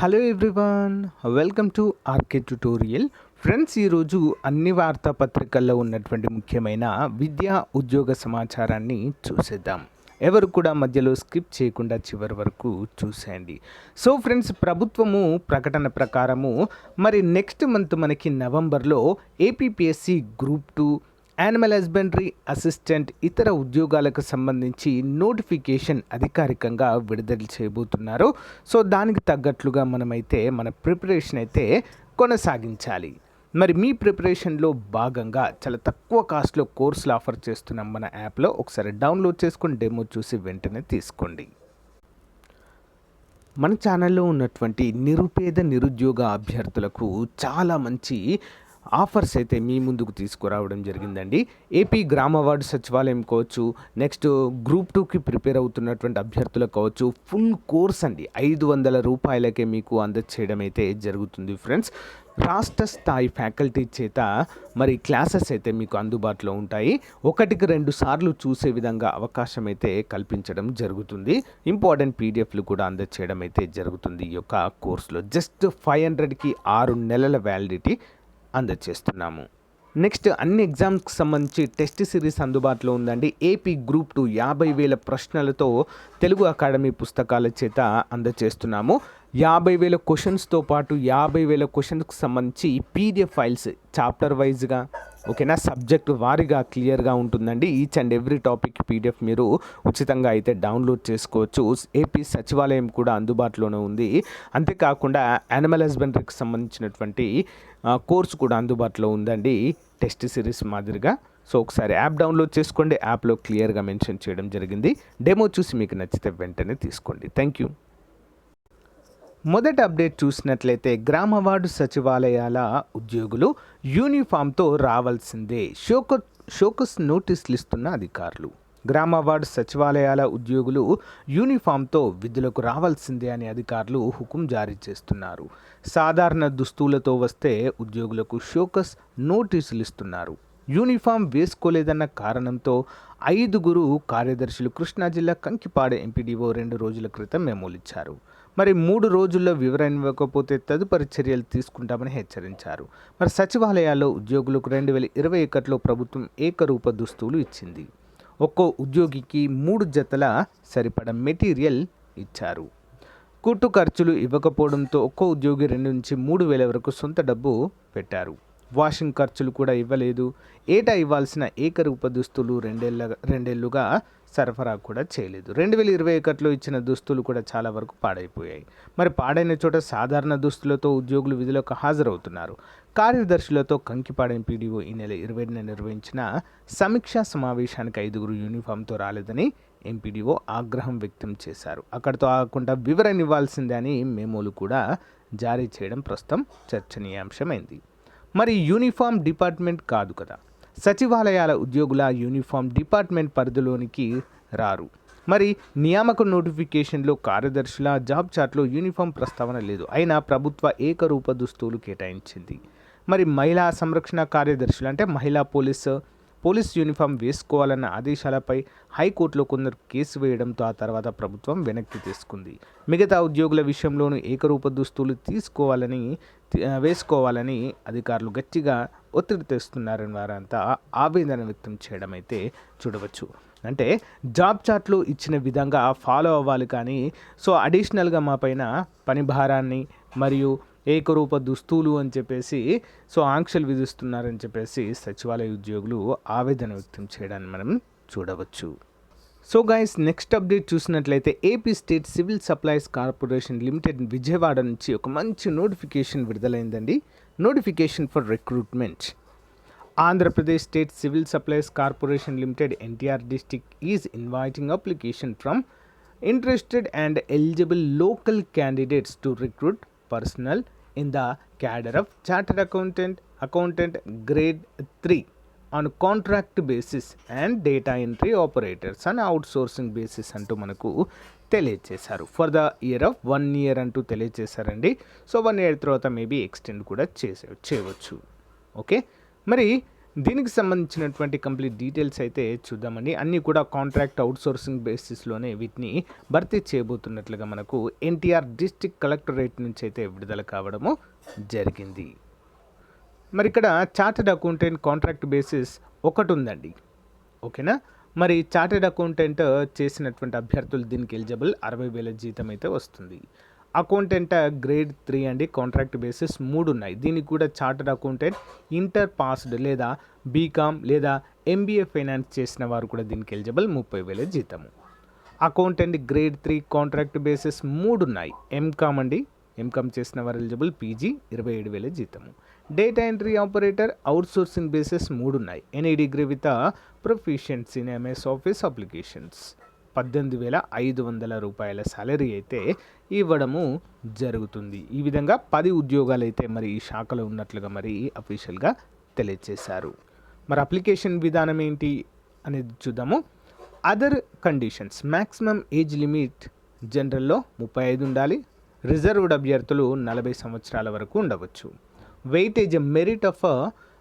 Hello everyone, welcome to RK tutorial. Friends, ఈరోజు అన్ని వార్తాపత్రికల్లో ఉన్నటువంటి ముఖ్యమైన విద్యా ఉద్యోగ సమాచారాన్ని చూసేద్దాం. ఎవరు కూడా మధ్యలో స్కిప్ చేయకుండా చివరి వరకు చూసేయండి. సో ఫ్రెండ్స్, ప్రభుత్వము ప్రకటన ప్రకారము మరి నెక్స్ట్ మంత్ మనకి నవంబర్లో APPSC group 2 animal husbandry assistant ఇతర ఉద్యోగాలకు సంబంధించి నోటిఫికేషన్ అధికారికంగా విడుదల చేయబోతున్నారు. సో దానికి తగ్గట్లుగా మనమైతే మన ప్రిపరేషన్ అయితే కొనసాగించాలి. మరి మీ ప్రిపరేషన్లో భాగంగా చాలా తక్కువ కాస్ట్లో కోర్సులు ఆఫర్ చేస్తున్నాం మన యాప్లో. ఒకసారి డౌన్లోడ్ చేసుకొని డెమో చూసి వెంటనే తీసుకోండి. మన ఛానల్లో ఉన్నటువంటి నిరుపేద నిరుద్యోగ అభ్యర్థులకు చాలా మంచి ఆఫర్స్ అయితే మీ ముందుకు తీసుకురావడం జరిగిందండి. ఏపీ గ్రామ వార్డు సచివాలయం కావచ్చు, నెక్స్ట్ గ్రూప్ 2కి ప్రిపేర్ అవుతున్నటువంటి అభ్యర్థులకు కావచ్చు, ఫుల్ కోర్స్ అండి 500 రూపాయలకే మీకు అందచేయడం అయితే జరుగుతుంది ఫ్రెండ్స్. రాష్ట్ర స్థాయి ఫ్యాకల్టీ చేత మరి క్లాసెస్ అయితే మీకు అందుబాటులో ఉంటాయి. 1-2 సార్లు చూసే విధంగా అవకాశం అయితే కల్పించడం జరుగుతుంది. ఇంపార్టెంట్ పీడిఎఫ్లు కూడా అందచేయడం అయితే జరుగుతుంది. ఈ యొక్క కోర్సులో జస్ట్ 500కి 6 నెలల వ్యాలిడిటీ అందచేస్తున్నాము. నెక్స్ట్, అన్ని ఎగ్జామ్స్కి సంబంధించి టెస్ట్ సిరీస్ అందుబాటులో ఉందండి. ఏపీ గ్రూప్ 2 50,000 ప్రశ్నలతో తెలుగు అకాడమీ పుస్తకాల చేత అందచేస్తున్నాము. 50,000 క్వశ్చన్స్తో పాటు 50,000 క్వశ్చన్స్కి సంబంధించి పీడిఎఫ్ ఫైల్స్ చాప్టర్ వైజ్గా, ఓకేనా, సబ్జెక్ట్ వారీగా క్లియర్గా ఉంటుందండి. Each and every topic PDF మీరు ఉచితంగా అయితే డౌన్లోడ్ చేసుకోవచ్చు. ఏపీ సచివాలయం కూడా అందుబాటులోనే ఉంది. అంతేకాకుండా యానిమల్ హస్బెండరీకి సంబంధించినటువంటి కోర్సు కూడా అందుబాటులో ఉందండి, టెస్ట్ సిరీస్ మాదిరిగా. సో ఒకసారి యాప్ డౌన్లోడ్ చేసుకోండి. యాప్లో క్లియర్గా మెన్షన్ చేయడం జరిగింది. డెమో చూసి మీకు నచ్చితే వెంటనే తీసుకోండి. Thank you. మొదటి అప్డేట్ చూసినట్లయితే గ్రామ వార్డు సచివాలయాల ఉద్యోగులు యూనిఫామ్తో రావాల్సిందే, షోకస్ నోటీసులు ఇస్తున్న అధికారులు. గ్రామ వార్డు సచివాలయాల ఉద్యోగులు యూనిఫామ్తో విధులకు రావాల్సిందే అని అధికారులు హుకుం జారీ చేస్తున్నారు. సాధారణ దుస్తులతో వస్తే ఉద్యోగులకు షోకస్ నోటీసులు ఇస్తున్నారు. యూనిఫామ్ వేసుకోలేదన్న కారణంతో 5 కార్యదర్శులు కృష్ణా జిల్లా కంకిపాడు ఎంపీడీఓ 2 రోజుల క్రితం మెమోలు ఇచ్చారు. మరి 3 రోజుల్లో వివరణ ఇవ్వకపోతే తదుపరి చర్యలు తీసుకుంటామని హెచ్చరించారు. మరి సచివాలయాల్లో ఉద్యోగులకు 2021లో ప్రభుత్వం ఏకరూప దుస్తులు ఇచ్చింది. ఒక్కో ఉద్యోగికి 3 జతల సరిపడ మెటీరియల్ ఇచ్చారు. కుట్టు ఖర్చులు ఇవ్వకపోవడంతో ఒక్కో ఉద్యోగి 2-3 వేల వరకు సొంత డబ్బు పెట్టారు. వాషింగ్ ఖర్చులు కూడా ఇవ్వలేదు. ఏటా ఇవ్వాల్సిన ఏకరూప దుస్తులు రెండేళ్లుగా సరఫరా కూడా చేయలేదు. 2021లో ఇచ్చిన దుస్తులు కూడా చాలా వరకు పాడైపోయాయి. మరి పాడైన చోట సాధారణ దుస్తులతో ఉద్యోగులు విధులకు హాజరవుతున్నారు. కార్యదర్శులతో కంకిపాడు ఎంపీడీఓ ఈ నెల 20న నిర్వహించిన సమీక్షా సమావేశానికి 5 యూనిఫామ్తో రాలేదని ఎంపీడీఓ ఆగ్రహం వ్యక్తం చేశారు. అక్కడితో ఆగకుండా వివరణ ఇవ్వాల్సిందే అని మెమోలు కూడా జారీ చేయడం ప్రస్తుతం చర్చనీయాంశమైంది. మరి యూనిఫామ్ డిపార్ట్మెంట్ కాదు కదా, సచివాలయాల ఉద్యోగుల యూనిఫామ్ డిపార్ట్మెంట్ పరిధిలోనికి రారు. మరి నియామక నోటిఫికేషన్లో కార్యదర్శుల జాబ్ చార్ట్లో యూనిఫామ్ ప్రస్తావన లేదు. అయినా ప్రభుత్వ ఏకరూప దుస్తులు కేటాయించింది. మరి మహిళా సంరక్షణ కార్యదర్శులు అంటే మహిళా పోలీస్ యూనిఫామ్ వేసుకోవాలన్న ఆదేశాలపై హైకోర్టులో కొందరు కేసు వేయడంతో ఆ తర్వాత ప్రభుత్వం వెనక్కి తీసుకుంది. మిగతా ఉద్యోగుల విషయంలోనూ ఏకరూప దుస్తులు వేసుకోవాలని అధికారులు గట్టిగా ఒత్తిడి తెస్తున్నారని వారంతా ఆవేదన వ్యక్తం చేయడం అయితే చూడవచ్చు. అంటే జాబ్ చార్ట్లో ఇచ్చిన విధంగా ఫాలో అవ్వాలి, కానీ సో అడిషనల్గా మా పైన పని భారాన్ని మరియు ఏకరూప దుస్తులు అని చెప్పేసి సో ఆంక్షలు విధిస్తున్నారని చెప్పేసి సచివాలయ ఉద్యోగులు ఆవేదన వ్యక్తం చేయడాన్ని మనం చూడవచ్చు. సో గైస్, నెక్స్ట్ అప్డేట్ చూసినట్లయితే AP state civil supplies corporation limited Vijayawada నుంచి ఒక మంచి నోటిఫికేషన్ విడుదలైందండి. Notification for recruitment. Andhra Pradesh state civil supplies corporation limited NTR district is inviting application from interested and eligible local candidates to recruit personnel in the cadre of chartered accountant grade 3 on contract basis and data entry operators on outsourcing basis అంటూ మనకు తెలియజేశారు. For the year of 1 year అంటూ తెలియజేశారండి. So 1 year తర్వాత maybe extend కూడా చేయవచ్చు. Okay, మరి దీనికి సంబంధించినటువంటి కంప్లీట్ డీటెయిల్స్ అయితే చూద్దామండి. అన్నీ కూడా కాంట్రాక్ట్ అవుట్సోర్సింగ్ బేసిస్లోనే వీటిని భర్తీ చేయబోతున్నట్లుగా మనకు ఎన్టీఆర్ డిస్ట్రిక్ట్ కలెక్టరేట్ నుంచి అయితే విడుదల కావడము జరిగింది. మరి ఇక్కడ చార్టెడ్ అకౌంటెంట్ కాంట్రాక్ట్ బేసిస్ ఒకటి ఉందండి. ఓకేనా. మరి చార్టెడ్ అకౌంటెంట్ చేసినటువంటి అభ్యర్థులు దీనికి ఎలిజిబుల్ 60,000 జీతం అయితే వస్తుంది. అకౌంటెంట్ గ్రేడ్ 3 అండి, కాంట్రాక్ట్ బేసిస్ 3 ఉన్నాయి. దీనికి కూడా చార్టెడ్ అకౌంటెంట్ ఇంటర్ పాస్డ్ లేదా బీకామ్ లేదా ఎంబీఏ ఫైనాన్స్ చేసిన వారు కూడా దీనికి ఎలిజిబుల్ 30,000 జీతము. అకౌంటెంట్ గ్రేడ్ 3 కాంట్రాక్ట్ బేసిస్ 3 ఉన్నాయి. ఎంకామ్ అండి, ఎంకామ్ చేసిన వారు ఎలిజిబుల్ పీజీ 27,000 జీతము. Data entry operator outsourcing basis 3 ఉన్నాయి. Any degree with proficiency in MS office applications 18,500 రూపాయల సాలరీ అయితే ఇవ్వడము జరుగుతుంది. ఈ విధంగా 10 ఉద్యోగాలు అయితే మరి ఈ శాఖలో ఉన్నట్లుగా మరి అఫీషియల్గా తెలియజేశారు. మరి అప్లికేషన్ విధానం ఏంటి అనేది చూద్దాము. Other conditions, maximum age limit జనరల్లో 35 ఉండాలి. రిజర్వ్డ్ అభ్యర్థులు 40 సంవత్సరాల వరకు ఉండవచ్చు. Weightage merit of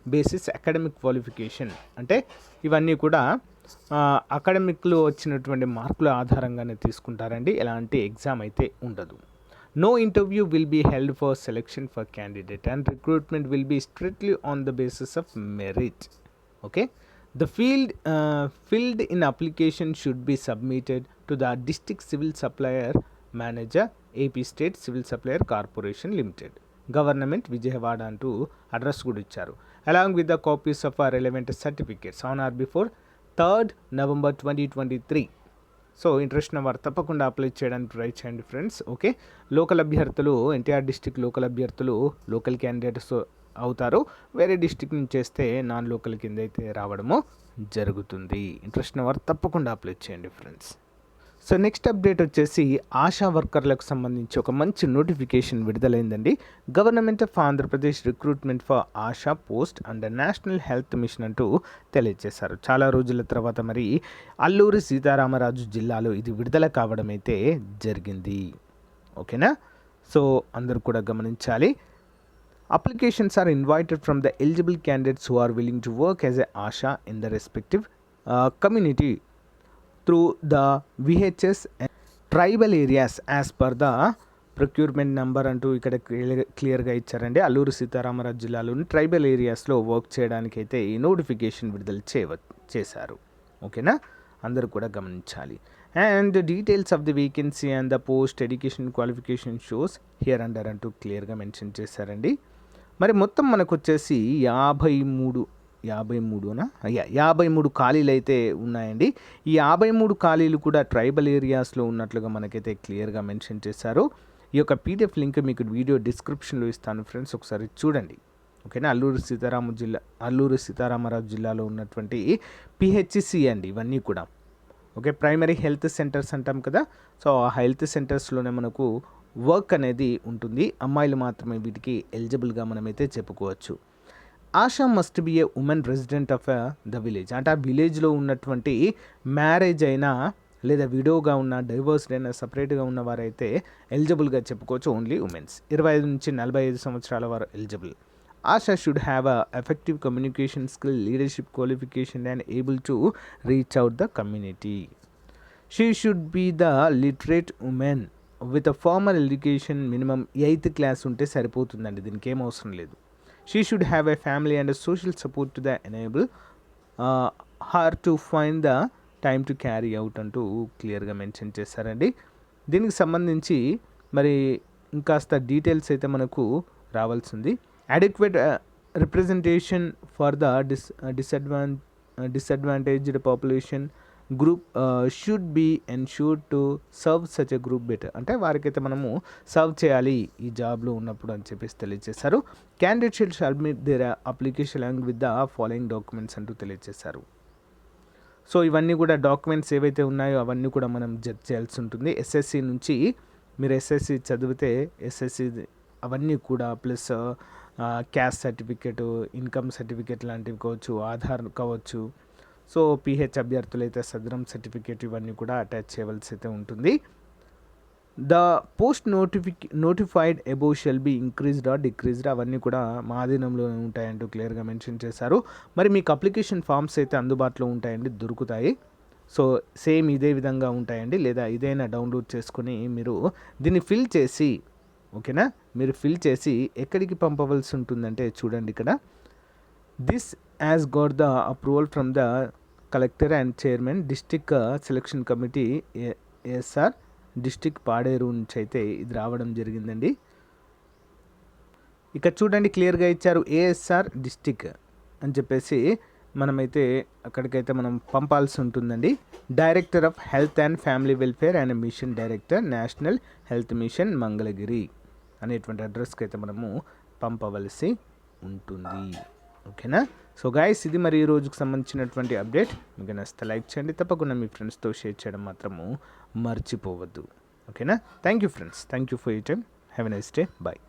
basis academic qualification, అంటే ఇవన్నీ కూడా అకాడమిక్లో వచ్చినటువంటి మార్కుల ఆధారంగానే తీసుకుంటారండి. ఎలాంటి ఎగ్జామ్ అయితే ఉండదు. No interview will be held for selection for candidate and recruitment will be strictly on the basis of merit. Okay. The field filled in application should be submitted to the district civil supplier manager, AP State Civil Supplier Corporation Limited, Government Vijayawada అంటూ address కూడా ఇచ్చారు. Along with the copies of relevant certificates on or before 3rd November 2023. So interest ఉన్న వారు తప్పకుండా apply చేయడానికి try చేయండి friends. Okay. Local అభ్యర్థులు, NTR district local అభ్యర్థులు లోకల్ క్యాండిడేట్స్ అవుతారు. వేరే డిస్ట్రిక్ట్ నుంచి చేస్తే నాన్ లోకల్ కింద అయితే రావడము జరుగుతుంది. ఇంట్రెస్ట్ ఉన్న వారు తప్పకుండా అప్లై చేయండి ఫ్రెండ్స్. సో నెక్స్ట్ అప్డేట్ వచ్చేసి ఆశా వర్కర్లకు సంబంధించి ఒక మంచి నోటిఫికేషన్ విడుదలైందండి. Government of Andhra Pradesh recruitment for ASHA post and national health mission అంటూ తెలియజేశారు. చాలా రోజుల తర్వాత మరి అల్లూరి సీతారామరాజు జిల్లాలో ఇది విడుదల కావడం అయితే జరిగింది. ఓకేనా. సో అందరూ కూడా గమనించాలి. Applications are invited from the eligible candidates who are willing to work as a ASHA in the respective community through the VHS and tribal areas as per the procurement number అంటూ ఇక్కడ క్లియర్గా ఇచ్చారండి. అల్లూరు సీతారామరాజు జిల్లాలోని tribal ఏరియాస్లో work చేయడానికి అయితే ఈ notification విడుదల చేశారు. ఓకేనా. అందరూ కూడా గమనించాలి. And details of the vacancy and the post education qualification shows here under అంటూ క్లియర్గా మెన్షన్ చేశారండి. మరి మొత్తం మనకు వచ్చేసి 53 ఖాళీలు అయితే ఉన్నాయండి. ఈ 53 ఖాళీలు కూడా ట్రైబల్ ఏరియాస్లో ఉన్నట్లుగా మనకైతే క్లియర్గా మెన్షన్ చేశారు. ఈ యొక్క పీడిఎఫ్ లింక్ మీకు వీడియో డిస్క్రిప్షన్లో ఇస్తాను ఫ్రెండ్స్, ఒకసారి చూడండి. ఓకేనా. అల్లూరు సీతారామరాజు జిల్లాలో ఉన్నటువంటి పిహెచ్సి అండి ఇవన్నీ కూడా. ఓకే. ప్రైమరీ హెల్త్ సెంటర్స్ అంటాం కదా. సో ఆ హెల్త్ సెంటర్స్లోనే మనకు వర్క్ అనేది ఉంటుంది. అమ్మాయిలు మాత్రమే వీటికి ఎలిజిబుల్గా మనమైతే చెప్పుకోవచ్చు. ASHA must be A women resident of the village, అంటే ఆ విలేజ్లో ఉన్నటువంటి మ్యారేజ్ అయినా లేదా విడోగా ఉన్న, డైవర్స్డ్ అయినా, సపరేట్గా ఉన్న వారైతే ఎలిజిబుల్గా చెప్పుకోవచ్చు. Only women's. 25 నుంచి 45 సంవత్సరాల వారు eligible. Asha should have a effective communication skill, leadership qualification and able to reach out the community. She should be the literate woman with a formal education, minimum 8th class ఉంటే సరిపోతుందండి, దీనికి ఏం అవసరం లేదు. She should have a family and a social support to the enable her to find the time to carry out అంటూ క్లియర్గా mention చేశారండి. దీనికి సంబంధించి మరి ఇంకాస్త డీటెయిల్స్ అయితే మనకు రావాల్సింది. Adequate representation for the disadvantaged population group should be ensured to serve such a group better, అంటే వారికైతే మనము సర్వ్ చేయాలి ఈ జాబ్లో ఉన్నప్పుడు అని చెప్పేసి తెలియజేశారు. Candidate should submit their application along with the following documents అంటూ తెలియజేశారు. సో ఇవన్నీ కూడా డాక్యుమెంట్స్ ఏవైతే ఉన్నాయో అవన్నీ కూడా మనం జడ్జ్ చేయాల్సి ఉంటుంది. ఎస్ఎస్సి నుంచి మీరు ఎస్ఎస్సి చదివితే ఎస్ఎస్సి అవన్నీ కూడా plus caste certificate, income certificate లాంటివి కావచ్చు, ఆధార్ కావచ్చు. సో పిహెచ్ అభ్యర్థులు అయితే సదరం సర్టిఫికేట్ ఇవన్నీ కూడా అటాచ్ చేయవలసి అయితే ఉంటుంది. The post notified above shall be increased are decreased అవన్నీ కూడా మా ఆధీనంలో ఉంటాయంటూ క్లియర్గా మెన్షన్ చేశారు. మరి మీకు అప్లికేషన్ ఫామ్స్ అయితే అందుబాటులో ఉంటాయండి, దొరుకుతాయి. సో సేమ్ ఇదే విధంగా ఉంటాయండి, లేదా ఇదైనా డౌన్లోడ్ చేసుకొని మీరు దీన్ని ఫిల్ చేసి, ఓకేనా, మీరు ఫిల్ చేసి ఎక్కడికి పంపవలసి ఉంటుందంటే చూడండి ఇక్కడ, this as got the approval from the collector and chairman district selection committee ASR district Paderu నుంచి అయితే ఇది రావడం జరిగిందండి. ఇక చూడండి క్లియర్గా ఇచ్చారు ఏఎస్ఆర్ డిస్టిక్ అని చెప్పేసి మనమైతే అక్కడికైతే మనం పంపాల్సి ఉంటుందండి. Director of health and family welfare and mission director national health machine Mangalagiri అనేటువంటి అడ్రస్కి అయితే మనము పంపవలసి ఉంటుంది. ఓకేనా. సో గైస్, ఇది మరి ఈ రోజుకు సంబంధించినటువంటి అప్డేట్. మీకు నచ్చితే లైక్ చేయండి, తప్పకుండా మీ ఫ్రెండ్స్తో షేర్ చేయడం మాత్రము మర్చిపోవద్దు. ఓకేనా. Thank you friends, thank you for your time. Have a nice day. Bye.